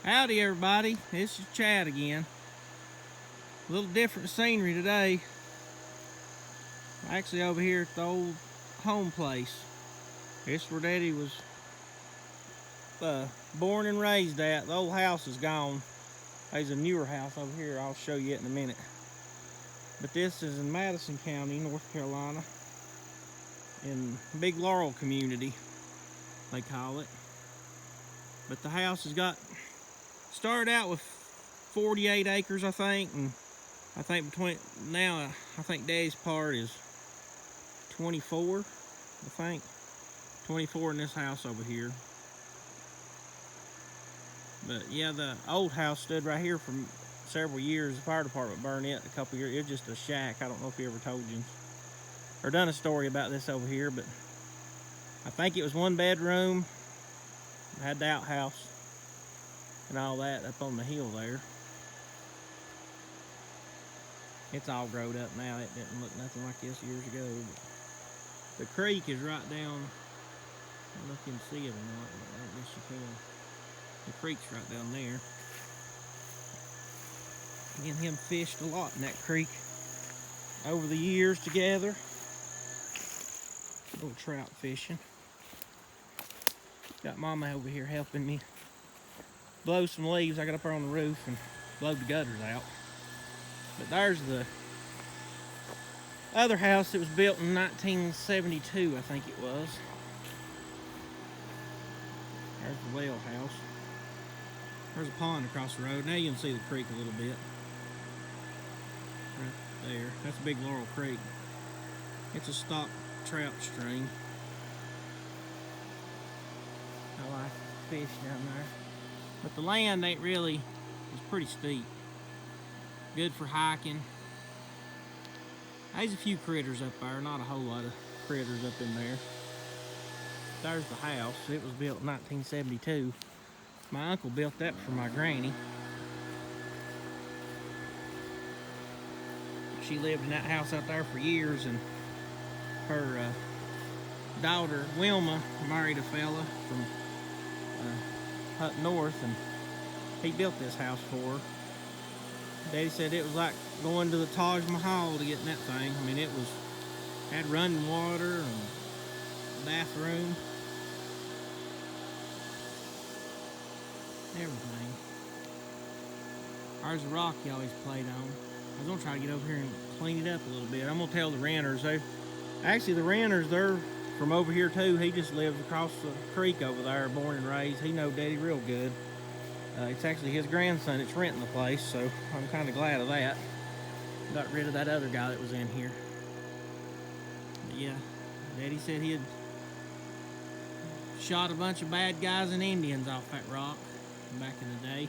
Howdy everybody, this is Chad again. A little different scenery today. Actually over here at the old home place. This is where Daddy was born and raised at. The old house is gone. There's a newer house over here, I'll show you it in a minute. But this is in Madison County, North Carolina. In Big Laurel community, they call it. But the house has started out with 48 acres, I think, and I think I think Daddy's part is 24, I think. 24 in this house over here. But yeah, the old house stood right here for several years. The fire department burned it a couple years. It was just a shack. I don't know if he ever told you or done a story about this over here, but I think it was one bedroom. It had the outhouse and all that up on the hill there. It's all growed up now. It didn't look nothing like this years ago. But the creek is right down. I don't know if you can see it or not, but I guess you can. The creek's right down there. Me and him fished a lot in that creek over the years together. A little trout fishing. Got Mama over here helping me blow some leaves. I got up there on the roof and blowed the gutters out. But there's the other house that was built in 1972, I think it was. There's the well house. There's a pond across the road. Now you can see the creek a little bit. Right there. That's Big Laurel Creek. It's a stock trout stream. I like fish down there. But the land ain't really, it's pretty steep. Good for hiking. There's a few critters up there, not a whole lot of critters up in there. There's the house. It was built in 1972. My uncle built that for my granny. She lived in that house out there for years, and her daughter Wilma married a fella from up north, and he built this house for her. Daddy said it was like going to the Taj Mahal to get in that thing. I mean, had running water and a bathroom, everything. There's a rock he always played on. I was gonna try to get over here and clean it up a little bit. I'm gonna tell the renters. The renters, they're from over here too. He just lives across the creek over there, born and raised. He know Daddy real good. It's actually his grandson that's renting the place, so I'm kind of glad of that. Got rid of that other guy that was in here. But yeah, Daddy said he had shot a bunch of bad guys and Indians off that rock back in the day.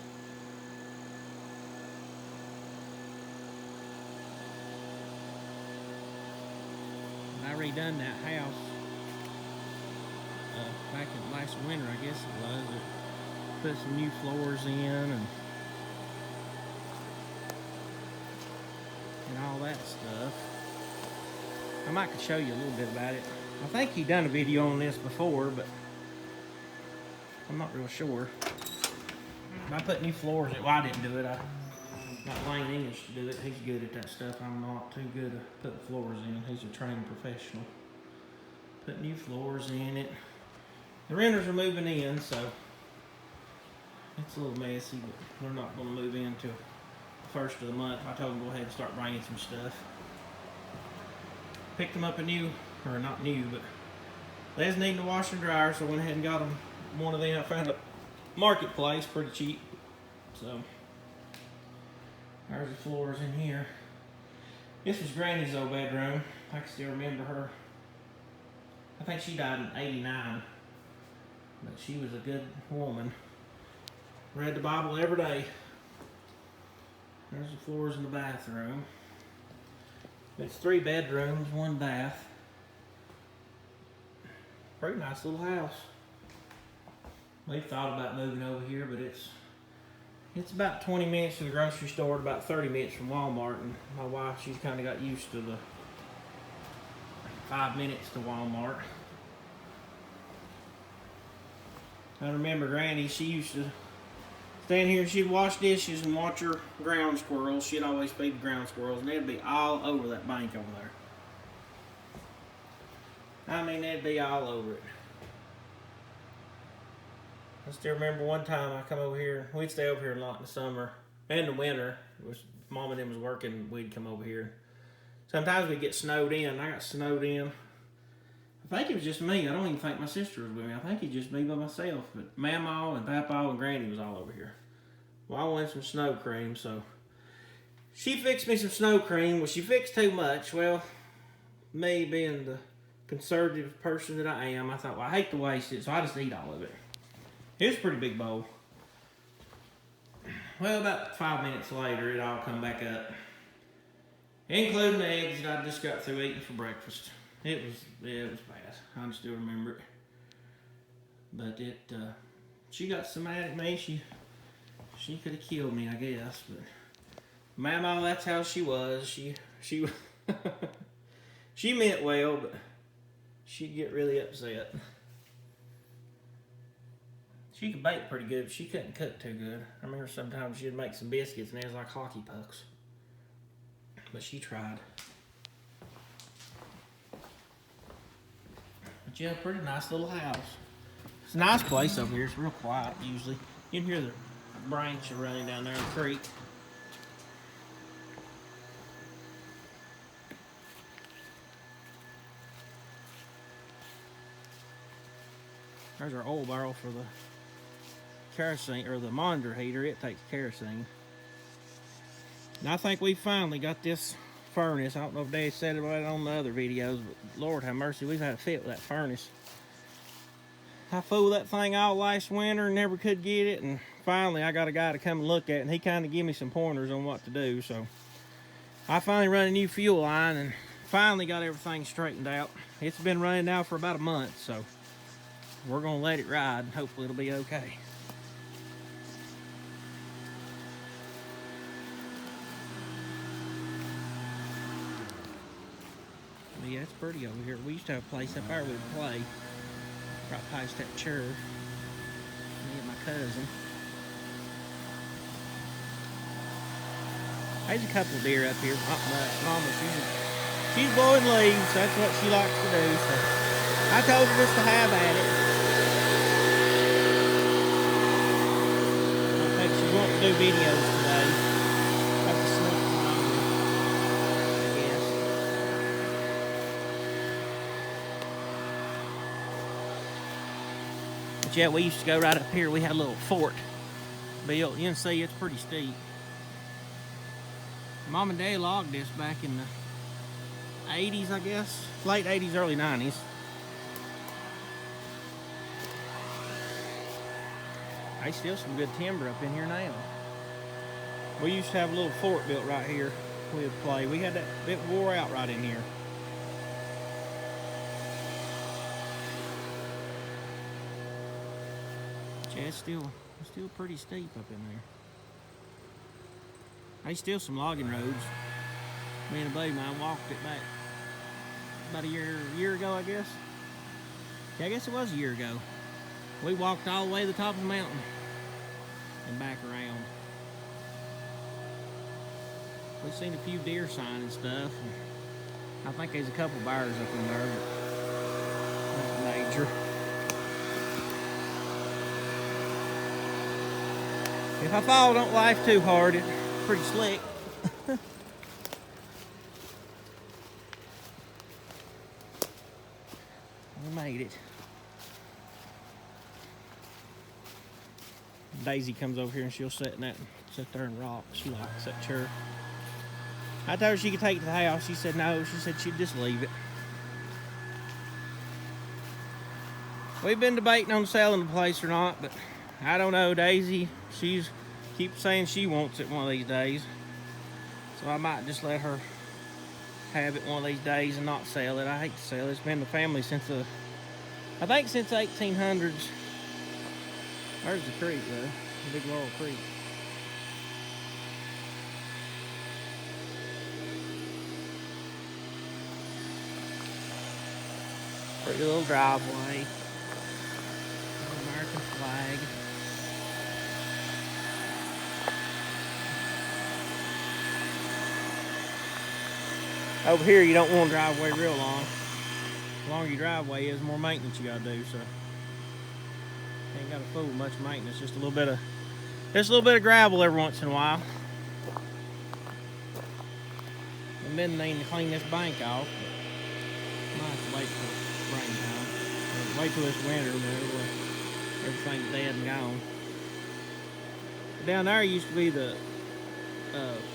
I redone that house back in last winter, I guess it was. Put some new floors in and all that stuff. I might could show you a little bit about it. I think he done a video on this before, but I'm not real sure. I put new floors in. Well, I didn't do it. I got Lane English to do it. He's good at that stuff. I'm not too good at putting floors in. He's a trained professional. Put new floors in it. The renters are moving in, so it's a little messy, but they're not going to move in until the first of the month. I told them to go ahead and start bringing some stuff. Picked them up not new, but they was needing a washer and dryer, so I went ahead and got them one of them. I found a marketplace pretty cheap. So there's the floors in here. This was Granny's old bedroom. I can still remember her. I think she died in '89, but she was a good woman. Read the Bible every day. There's the floors in the bathroom. It's 3 bedrooms, 1 bath. Pretty nice little house. We thought about moving over here, but it's about 20 minutes to the grocery store, about 30 minutes from Walmart, and my wife, she's kind of got used to the 5 minutes to Walmart. I remember Granny, she used to stand here and she'd wash dishes and watch her ground squirrels. She'd always feed the ground squirrels, and they'd be all over that bank over there. I mean, they'd be all over it. I still remember one time I come over here. We'd stay over here a lot in the summer and the winter. Mom and them was working. We'd come over here. Sometimes we'd get snowed in. I got snowed in. I think it was just me. I don't even think my sister was with me. I think it was just me by myself. But Mamaw and Papaw and Granny was all over here. Well, I wanted some snow cream, so she fixed me some snow cream. Well, she fixed too much. Well, me being the conservative person that I am, I thought, well, I hate to waste it, so I just eat all of it. It was a pretty big bowl. Well, about 5 minutes later, it all come back up, including the eggs that I just got through eating for breakfast. It was bad. I can still remember it. But she got so mad at me, she could have killed me, I guess. But Mama, that's how she was. She she meant well, but she'd get really upset. She could bake pretty good, but she couldn't cook too good. I remember sometimes she'd make some biscuits and they was like hockey pucks. But she tried. But yeah, pretty nice little house. It's a nice place over here. It's real quiet usually. You can hear the branch running down there in the creek. There's our oil barrel for the kerosene, or the monitor heater. It takes kerosene. And I think we finally got this furnace. I don't know if Dad said about it on the other videos, but Lord have mercy, we've had a fit with that furnace. I fooled that thing all last winter and never could get it, and finally I got a guy to come and look at it, and he kind of gave me some pointers on what to do. So I finally run a new fuel line and finally got everything straightened out. It's been running now for about a month, so we're gonna let it ride and hopefully it'll be okay. But yeah, it's pretty over here. We used to have a place up there we would play, right past that church. Me and my cousin. There's a couple deer up here, not much. Mama, she's blowing leaves. That's what she likes to do. So I told her just to have at it. I think she's wanting to do videos today. Have to sneak one on her, I guess. But yeah, we used to go right up here. We had a little fort built. You can see it's pretty steep. Mom and Dad logged this back in the 80s, I guess. Late 80s, early 90s. There's still some good timber up in here now. We used to have a little fort built right here. We would play. We had that, it wore out right in here. Yeah, it's still pretty steep up in there. There's still some logging roads. Me and a buddy of mine walked it back about a year ago, I guess. Yeah, I guess it was a year ago. We walked all the way to the top of the mountain and back around. We've seen a few deer sign and stuff. And I think there's a couple bears up in there, but nothing major. If I fall, don't laugh too hard. It's pretty slick. We made it. Daisy comes over here and she'll sit there and rock. She likes that chair. I told her she could take it to the house. She said no. She said she'd just leave it. We've been debating on selling the place or not, but I don't know. Daisy, she keeps saying she wants it one of these days. So I might just let her have it one of these days and not sell it. I hate to sell it. It's been in the family since I think since 1800s. There's the creek though, the big Laurel Creek. Pretty little driveway. American flag. Over here, you don't want to drive away real long. The longer your driveway is, the more maintenance you gotta do. So, ain't gotta fool with much maintenance. Just a little bit of gravel every once in a while. And then they need to clean this bank off. But might have to wait till springtime. Or wait till this winter, where everything's dead and gone. But down there used to be the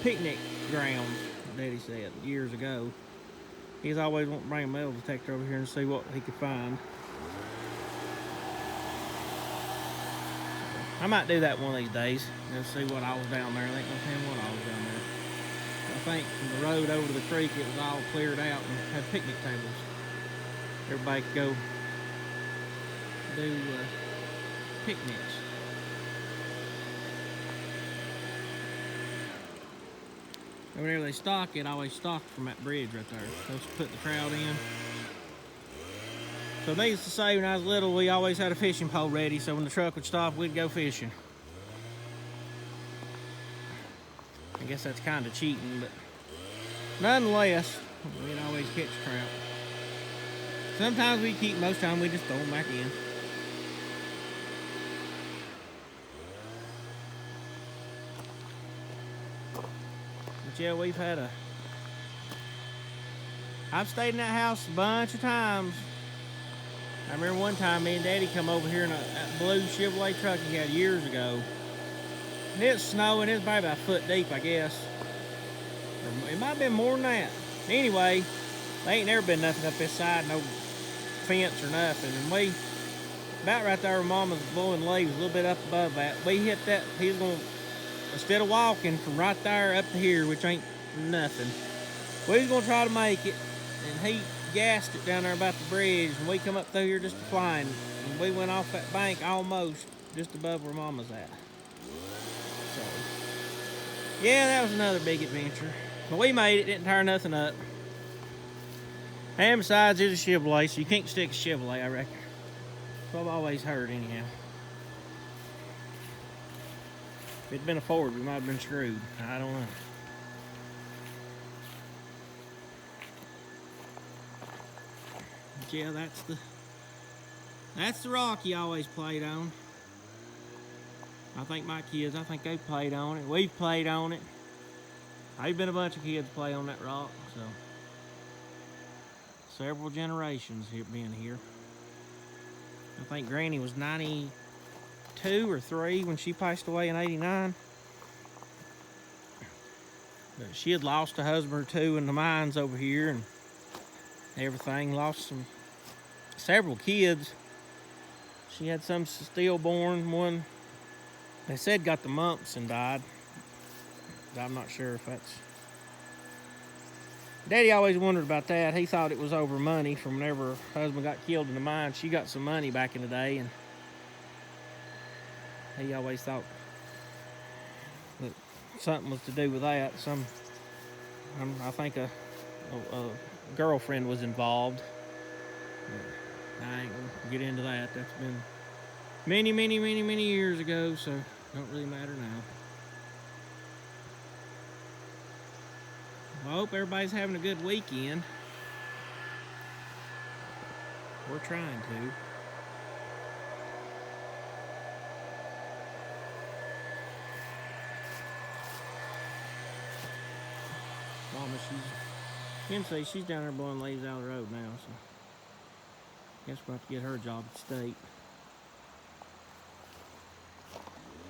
picnic grounds. Daddy said years ago. He's always wanting to bring a metal detector over here and see what he could find. I might do that one of these days and see what I was down there. I ain't gonna tell him what I was down there. I think from the road over to the creek it was all cleared out and had picnic tables. Everybody could go do picnics. And whenever they stock it, I always stock from that bridge right there. Supposed to put the trout in. So needless to say, when I was little, we always had a fishing pole ready, so when the truck would stop, we'd go fishing. I guess that's kind of cheating, but nonetheless, we'd always catch trout. Sometimes we keep, most of the time we just throw them back in. But yeah, I've stayed in that house a bunch of times. I remember one time me and Daddy come over here in that blue Chevrolet truck he had years ago. And it's snowing, it's probably about a foot deep, I guess. Or it might have been more than that. Anyway, there ain't never been nothing up this side, no fence or nothing. And we, about right there where Mama's blowing leaves, a little bit up above that, we hit that, he's going to, instead of walking from right there up to here, which ain't nothing, we was going to try to make it, and he gassed it down there about the bridge, and we come up through here just flying, and we went off that bank almost just above where Mama's at. So, yeah, that was another big adventure. But we made it, didn't tear nothing up. And besides, it's a Chevrolet, so you can't stick a Chevrolet, I reckon. So I've always heard, anyhow. If it'd been a Ford, we might have been screwed. I don't know. But yeah, that's the rock he always played on. I think my kids, they played on it. We've played on it. I've been a bunch of kids play on that rock, so several generations being here. I think Granny was 92 or 3 when she passed away in 89. But she had lost a husband or two in the mines over here and everything. Lost several kids. She had some stillborn. One, they said, got the mumps and died. I'm not sure if that's... Daddy always wondered about that. He thought it was over money from whenever her husband got killed in the mine. She got some money back in the day, and he always thought that something was to do with that. I think a girlfriend was involved. I ain't gonna get into that. That's been many years ago, so it don't really matter now. I hope everybody's having a good weekend. We're trying to. Mama, you can see she's down there blowing leaves out of the road now, so guess we'll have to get her job at the state.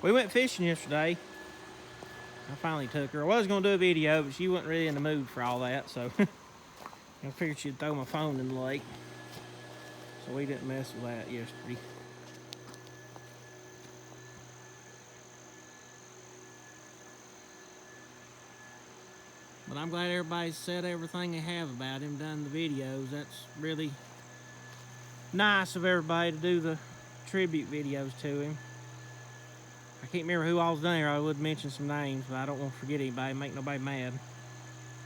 We went fishing yesterday. I finally took her. I was going to do a video, but she wasn't really in the mood for all that, so I figured she'd throw my phone in the lake. So we didn't mess with that yesterday. But I'm glad everybody's said everything they have about him, done the videos. That's really nice of everybody to do the tribute videos to him. I can't remember who all's done here. I would mention some names, but I don't want to forget anybody, make nobody mad.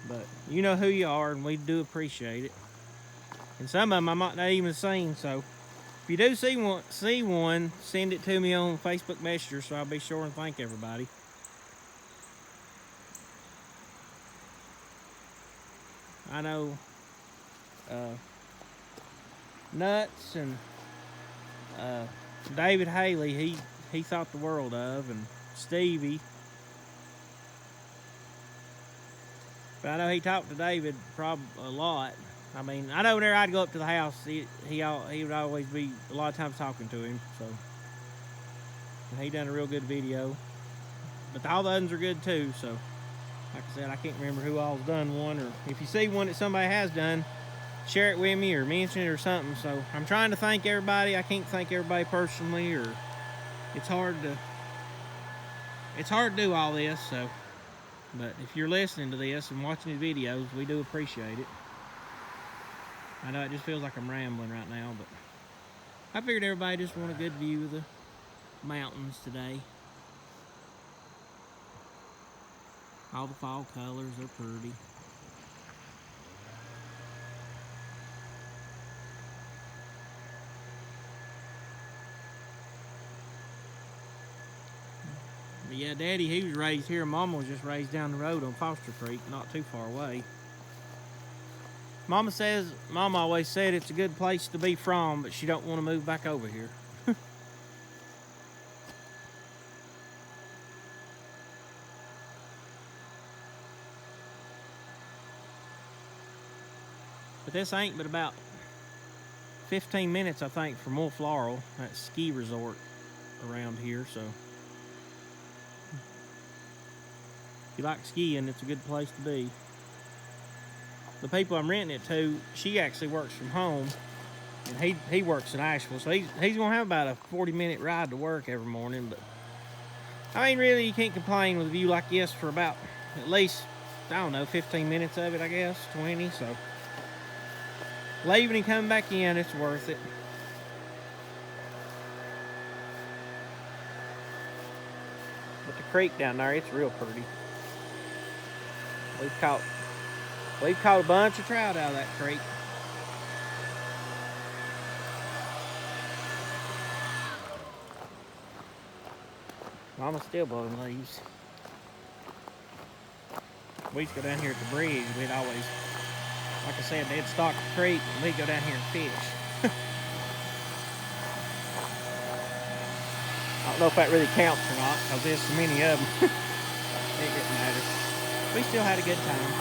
But you know who you are, and we do appreciate it. And some of them I might not even seen, so if you do see one, send it to me on Facebook Messenger, so I'll be sure and thank everybody. I know Nuts and David Haley, he thought the world of, and Stevie. But I know he talked to David probably a lot. I mean, I know whenever I'd go up to the house, he would always be a lot of times talking to him. So, and he done a real good video. But all the others are good too. So, like I said, I can't remember who all's done one, or if you see one that somebody has done, share it with me or mention it or something. So I'm trying to thank everybody. I can't thank everybody personally, or it's hard to do all this. So, but if you're listening to this and watching the videos, we do appreciate it. I know it just feels like I'm rambling right now, but I figured everybody just want a good view of the mountains today. All the fall colors are pretty. But yeah, Daddy, he was raised here. Mama was just raised down the road on Foster Creek, not too far away. Mama always said it's a good place to be from, but she don't want to move back over here. But this ain't but about 15 minutes, I think, from Wolf Laurel, that ski resort around here. So if you like skiing, it's a good place to be. The people I'm renting it to, she actually works from home, and he works in Asheville, so he's gonna have about a 40-minute ride to work every morning. But I mean, really, you can't complain with a view like this for about at least, I don't know, 15 minutes of it, I guess, 20. So leaving and coming back in, it's worth it. But the creek down there, it's real pretty. We've caught a bunch of trout out of that creek. Mama's still blowing leaves. We used to go down here at the bridge. We'd always, like I said, they'd stock the creek, and we'd go down here and fish. I don't know if that really counts or not, because there's so many of them. It didn't matter. We still had a good time.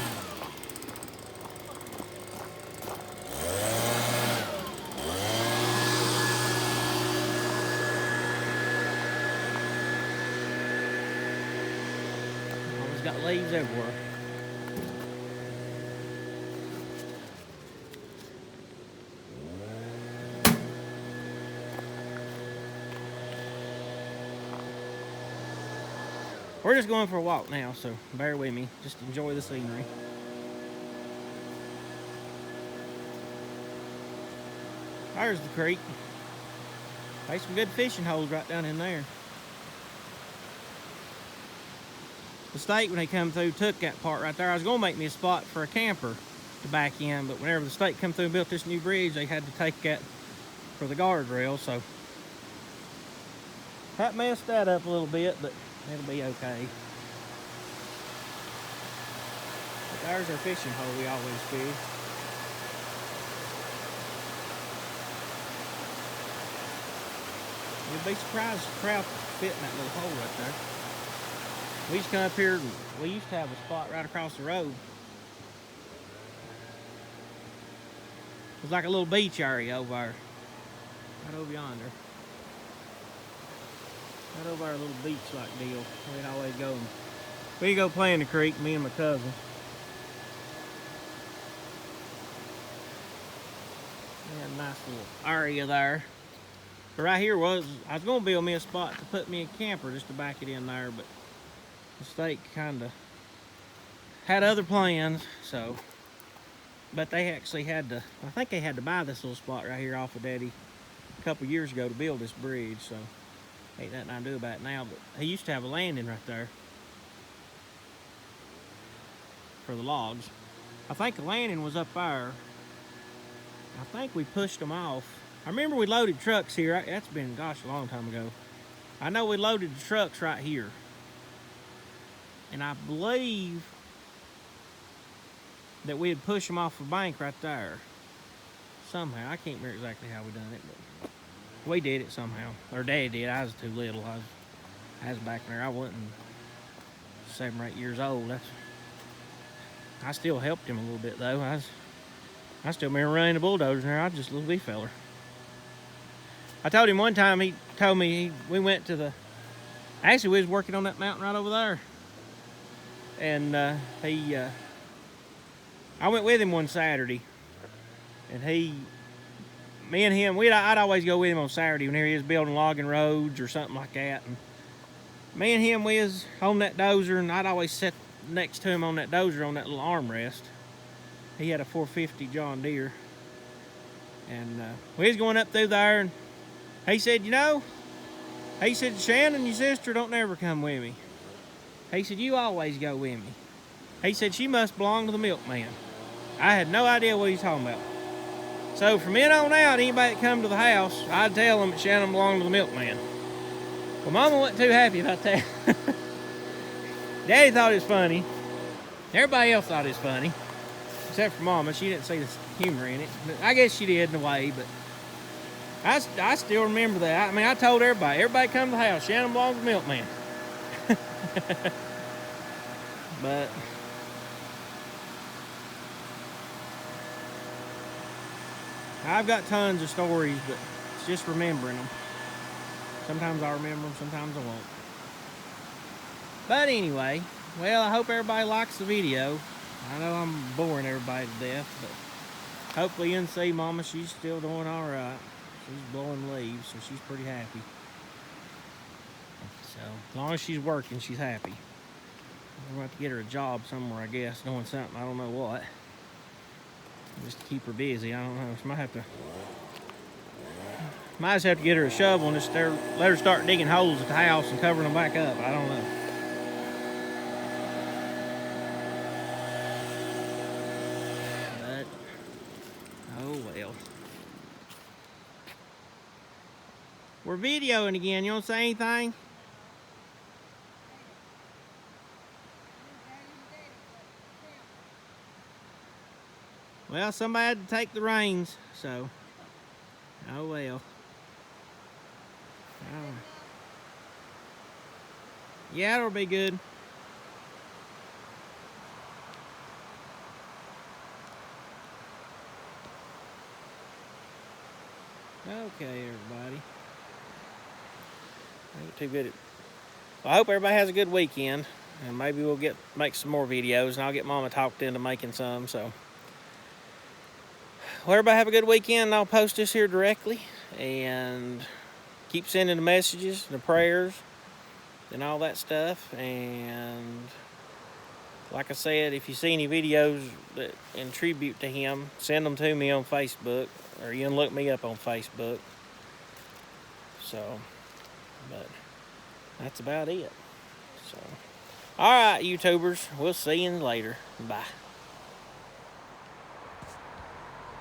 Always got leaves everywhere. We're just going for a walk now, so bear with me. Just enjoy the scenery. There's the creek. There's some good fishing holes right down in there. The state, when they come through, took that part right there. I was going to make me a spot for a camper to back in, but whenever the state come through and built this new bridge, they had to take that for the guardrail, so that messed that up a little bit, but it'll be okay. But there's our fishing hole we always fish. You'd be surprised if trout fit in that little hole right there. We used to come up here, and we used to have a spot right across the road. It was like a little beach area over there. Right over yonder. Right over our little beach-like deal. We'd always go. We'd go play in the creek, me and my cousin. We had a nice little area there. But right here I was going to build me a spot to put me a camper just to back it in there, but the state kind of had other plans, so. But they actually had to, I think they had to buy this little spot right here off of Daddy a couple years ago to build this bridge, so ain't nothing I can do about it now. But he used to have a landing right there for the logs. I think the landing was up there. I think we pushed them off. I remember we loaded trucks here. That's been, gosh, a long time ago. I know we loaded the trucks right here. And I believe that we'd push them off the bank right there. Somehow, I can't remember exactly how we done it, but we did it somehow. Or Dad did. I was too little. I was back there. I wasn't 7 or 8 years old. I still helped him a little bit though. I still remember running the bulldozer there. I was just a little wee feller. I told him one time, he told me we went to actually we was working on that mountain right over there. And I went with him one Saturday. And me and him, I'd always go with him on Saturday whenever he was building logging roads or something like that. And me and him, we was on that dozer, and I'd always sit next to him on that dozer on that little armrest. He had a 450 John Deere. And we was going up through there, and he said, he said, Shannon, your sister, don't never come with me. He said, you always go with me. He said, she must belong to the milkman. I had no idea what he was talking about. So from then on out, anybody that come to the house, I'd tell them that Shannon belonged to the milkman. Well, Mama wasn't too happy about that. Daddy thought it was funny. Everybody else thought it was funny. Except for Mama. She didn't see the humor in it. But I guess she did in a way, but I still remember that. I mean, I told everybody come to the house, Shannon belongs to the milkman. But I've got tons of stories, but it's just remembering them. Sometimes I remember them, sometimes I won't. But anyway, well, I hope everybody likes the video. I know I'm boring everybody to death, but hopefully you can see Mama, she's still doing all right. She's blowing leaves, so she's pretty happy. So as long as she's working, she's happy. We're going to have to get her a job somewhere, I guess, doing something, I don't know what. Just to keep her busy, I don't know. She might just have to get her a shovel and just let her start digging holes at the house and covering them back up. I don't know. But, oh well. We're videoing again. You want to say anything? Well, somebody had to take the reins, so, oh well. Oh. Yeah, it'll be good. Okay, everybody. Ain't too good. Well, I hope everybody has a good weekend, and maybe we'll make some more videos, and I'll get Mama talked into making some, so. Well, everybody have a good weekend, and I'll post this here directly. And keep sending the messages, the prayers, and all that stuff. And like I said, if you see any videos that in tribute to him, send them to me on Facebook, or you can look me up on Facebook. So, but that's about it. So, all right, YouTubers, we'll see you later. Bye.